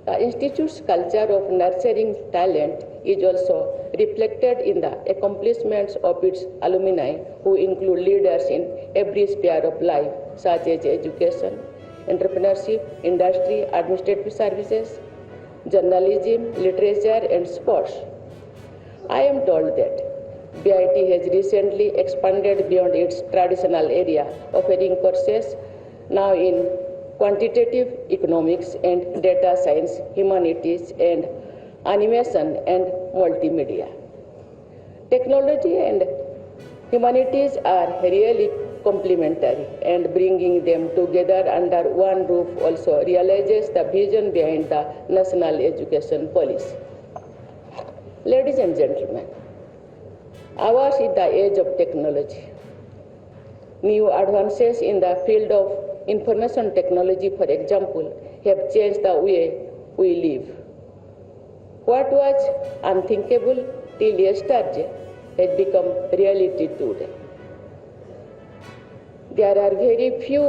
The institute's culture of nurturing talent is also reflected in the accomplishments of its alumni, who include leaders in every sphere of life, such as education, entrepreneurship, industry, administrative services, journalism, literature, and sports. I am told that BIT has recently expanded beyond its traditional area, offering courses now in quantitative economics and data science, humanities and animation and multimedia. Technology and humanities are really complementary, and bringing them together under one roof also realizes the vision behind the National Education Policy. Ladies and gentlemen, ours is the age of technology. New advances in the field of information technology, for example, have changed the way we live. What was unthinkable till yesterday has become reality today. There are very few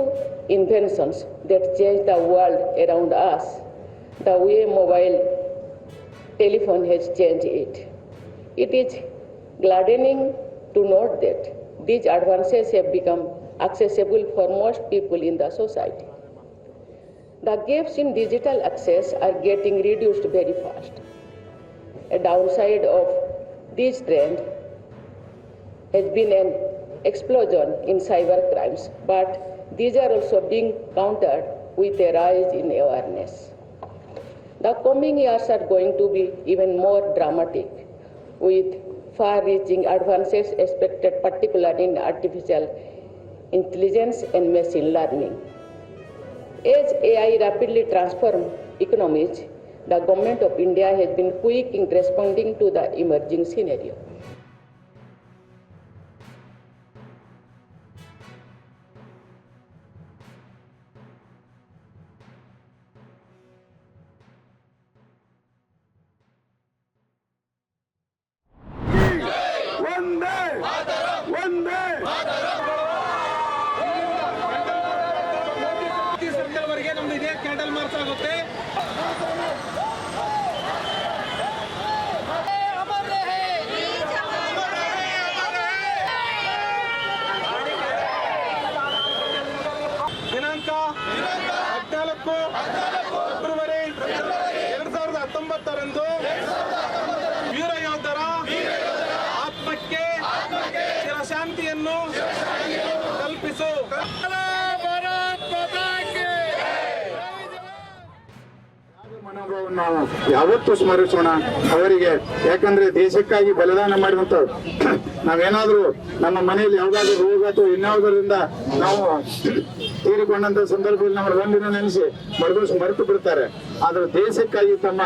inventions that change the world around us the way mobile telephone has changed it. It is gladdening to note that these advances have become accessible for most people in the society. The gaps in digital access are getting reduced very fast. A downside of this trend has been an explosion in cyber crimes, but these are also being countered with a rise in awareness. The coming years are going to be even more dramatic, with far-reaching advances expected, particularly in artificial intelligence and machine learning. As AI rapidly transforms economies, the government of India has been quick in responding to the emerging scenario. Candle March ಆಗುತ್ತೆ. ದಿನಾಂಕ 14 February 2019 ವೀರ ಯೋಧರ ಆತ್ಮಕ್ಕೆ ಚಿರಶಾಂತಿಯನ್ನು ಕಲ್ಪಿಸು. ನಾವು ಯಾವತ್ತೂ ಸ್ಮರಿಸೋಣ ಅವರಿಗೆ. ಯಾಕಂದ್ರೆ ದೇಶಕ್ಕಾಗಿ ಬಲಿದಾನ ಮಾಡಿದಂತ ನಾವೇನಾದ್ರೂ ನಮ್ಮ ಮನೆಯಲ್ಲಿ ಯಾವ್ದಾದ್ರು ರೋಗ ಅಥವಾ ಇನ್ಯಾವುದರಿಂದ ನಾವು ತೀರಿಕೊಂಡಂತ ಸಂದರ್ಭದಲ್ಲಿ ನಮ್ಮ ಒಂದಿನ ನೆನೆಸಿ ಮರೆತು ಬಿಡ್ತಾರೆ. ಆದ್ರೆ ದೇಶಕ್ಕಾಗಿ ತಮ್ಮ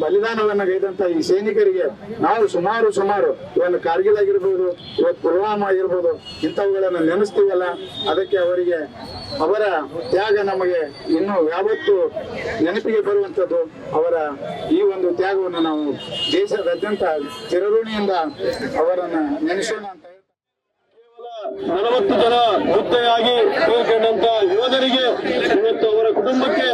ಬಲಿದಾನವನ್ನ ಗೈದಂತ ಈ ಸೈನಿಕರಿಗೆ ನಾವು ಸುಮಾರು ಇವತ್ತು ಕಾರ್ಗಿಲ್ ಆಗಿರ್ಬೋದು, ಇವತ್ತು ಪುಲ್ವಾಮಾ ಆಗಿರ್ಬೋದು, ಇಂಥವುಗಳನ್ನ ನೆನೆಸ್ತೀವಲ್ಲ, ಅದಕ್ಕೆ ಅವರಿಗೆ ಅವರ ತ್ಯಾಗ ನಮಗೆ ಇನ್ನೂ ಯಾವತ್ತು ನೆನಪಿಗೆ ಬರುವಂತದ್ದು. ಅವರ ಈ ಒಂದು ತ್ಯಾಗವನ್ನು ನಾವು ದೇಶದಾದ್ಯಂತ ಚಿರಋಣಿಯಿಂದ ಅವರನ್ನ ನೆನೆಸೋಣ ಅಂತ. 40 ಜನ ಹುದ್ದೆಯಾಗಿ ತೀರ್ಕೊಂಡಂತ ಯೋಧರಿಗೆ ಇವತ್ತು ಅವರ ಕುಟುಂಬಕ್ಕೆ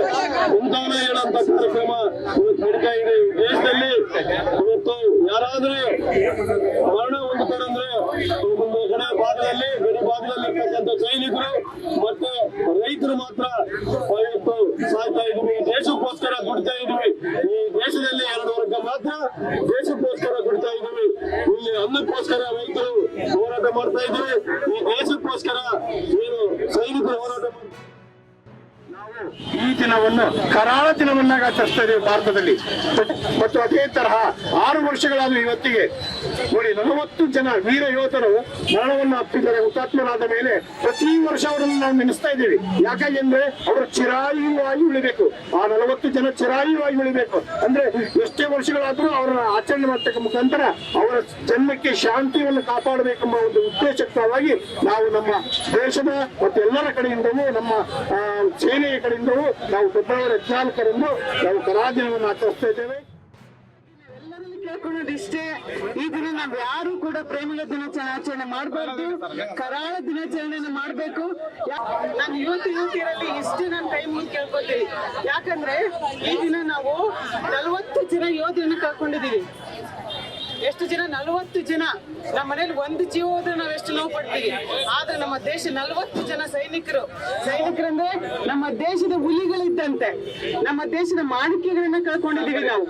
ಉಂಟಾನ ಹೇಳಂತ ಕಾರ್ಯಕ್ರಮ ಇವತ್ತು ನಡೀತಾ ಇದೆ ಈ ದೇಶದಲ್ಲಿ. ಇವತ್ತು ಯಾರಾದ್ರೂ ಮರಣ ಹೊಂದುತ್ತಾರಂದ್ರೆ ಗಡಿ ಭಾಗದಲ್ಲಿ ಇರ್ತಕ್ಕಂಥ ಸೈನಿಕರು ಮತ್ತೆ ರೈತರು ಮಾತ್ರ ಇವತ್ತು ಸಾಯ್ತಾ ಇದೀವಿ. ದೇಶಕ್ಕೋಸ್ಕರ ದುಡಿತಾ ಇದೀವಿ. ಈ ದೇಶದಲ್ಲಿ 2 ವರ್ಗ ಮಾತ್ರ ದೇಶಕ್ಕೋಸ್ಕರ ದುಡಿತಾ ಇದೀವಿ. ಇಲ್ಲಿ ಅನ್ನಕ್ಕೋಸ್ಕರ ರೈತರು ಹೋರಾಟ ಮಾಡ್ತಾ ಇದ್ದೀವಿ. ಈ ದೇಶಕ್ಕೋಸ್ಕರ ಏನು ಸೈನಿಕರು ಹೋರಾಟ ಮಾಡ್ತಾರೆ. ಈ ದಿನವನ್ನು ಕರಾಳ ದಿನವನ್ನಾಗಿ ಆಚರಿಸ್ತಾ ಇದ್ದೇವೆ ಭಾರತದಲ್ಲಿ. ಮತ್ತು ಅದೇ ತರಹ 6 ವರ್ಷಗಳಾದ ಇವತ್ತಿಗೆ ನೋಡಿ 40 ಜನ ವೀರ ಯೋಧರು ಮರಣವನ್ನು ಅಪ್ಪಿದ್ದಾರೆ. ಹುತಾತ್ಮರಾದ ಮೇಲೆ ಪ್ರತಿ ವರ್ಷ ಅವರನ್ನು ನಾವು ನೆನೆಸ್ತಾ ಇದ್ದೀವಿ. ಯಾಕೆಂದ್ರೆ ಅವರು ಚಿರಾಯುವಾಗಿ ಉಳಿಬೇಕು. ಆ 40 ಜನ ಚಿರಾಯುವಾಗಿ ಉಳಿಬೇಕು ಅಂದ್ರೆ ಎಷ್ಟೇ ವರ್ಷಗಳಾದ್ರೂ ಅವರನ್ನ ಆಚರಣೆ ಮಾಡ್ತಕ್ಕ ಮುಖಾಂತರ ಅವರ ಜನ್ಮಕ್ಕೆ ಶಾಂತಿಯನ್ನು ಕಾಪಾಡಬೇಕೆಂಬ ಒಂದು ಉದ್ದೇಶಕ್ಕಾಗಿ ನಾವು ನಮ್ಮ ದೇಶದ ಮತ್ತು ಎಲ್ಲರ ಕಡೆಯಿಂದಲೂ ನಮ್ಮ ಸೇನೆಯ ಕಡೆಯಿಂದಲೂ ನಾವು ಫೆಬ್ರವರಿ 14 ನಾವು ಕರಾಳ ದಿನವನ್ನು ಆಚರಿಸ್ತಾ ಇದ್ದೇವೆ. ಕೇಳ್ಕೊಳ್ಳೋದಿಷ್ಟೇ, ಈ ದಿನ ನಾವ್ ಯಾರು ಕೂಡ ಪ್ರೇಮಿಗಳ ದಿನಾಚರಣೆ ಮಾಡಬಾರ್ದು, ಕರಾಳ ದಿನಾಚರಣೆನ ಮಾಡ್ಬೇಕು. ನಾನು ಯುವತಿಯರಲ್ಲಿ ಇಷ್ಟೇ ನಾನು ಕೈ ಮುಗಿ ಕೇಳ್ಕೊತೀನಿ. ಯಾಕಂದ್ರೆ ಈ ದಿನ ನಾವು 40 ಜನ ಯೋಧರನ್ನ ಕಳ್ಕೊಂಡಿದೀವಿ. ಎಷ್ಟು ಜನ? 40 ಜನ. ನಮ್ಮ ಮನೇಲಿ ಒಂದು ಜೀವ ಹೋದ್ರೆ ನಾವ್ ಎಷ್ಟು ನೋವು ಪಡ್ತೀವಿ. ಆದ್ರೆ ನಮ್ಮ ದೇಶ 40 ಜನ ಸೈನಿಕರಂದ್ರೆ ನಮ್ಮ ದೇಶದ ಹುಲಿಗಳಿದ್ದಂತೆ, ನಮ್ಮ ದೇಶದ ಮಾಣಿಕ್ಯಗಳನ್ನ ಕಳ್ಕೊಂಡಿದೀವಿ ನಾವು.